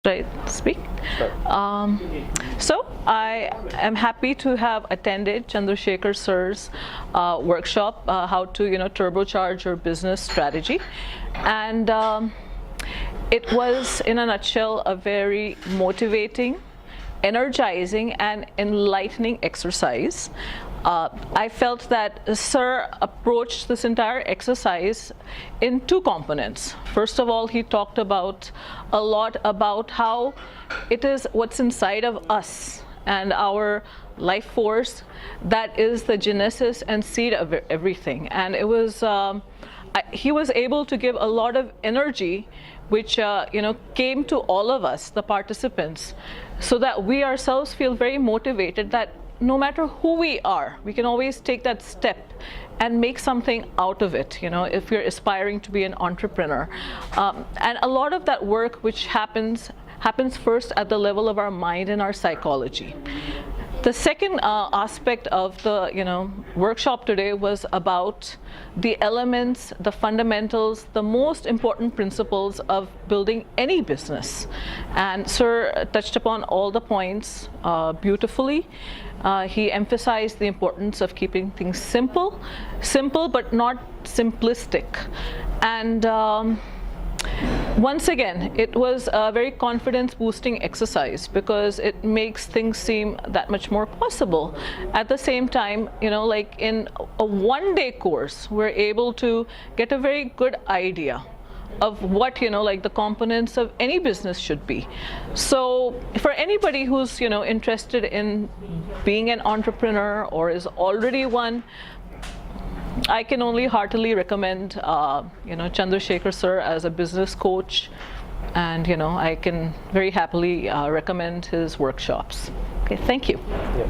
Should I speak? So I am happy to have attended Chandrashekhar Sir's workshop, how to turbocharge your business strategy, and it was, in a nutshell, a very motivating, energizing, and enlightening exercise. I felt that Sir approached this entire exercise in two components. First of all, he talked a lot about how it is what's inside of us and our life force that is the genesis and seed of everything. And it was he was able to give a lot of energy, which came to all of us, the participants, so that we ourselves feel very motivated that no matter who we are, we can always take that step and make something out of it, if you're aspiring to be an entrepreneur. And a lot of that work which happens first at the level of our mind and our psychology. The second aspect of the workshop today was about the elements, the fundamentals, the most important principles of building any business. And Sir touched upon all the points beautifully. He emphasized the importance of keeping things simple but not simplistic. And once again, it was a very confidence-boosting exercise because it makes things seem that much more possible. At the same time, like in a one-day course, we're able to get a very good idea of what like the components of any business should be. So for anybody who's interested in being an entrepreneur or is already one, I can only heartily recommend Chandrashekhar Sir as a business coach, and I can very happily recommend his workshops. Okay, thank you. Yeah.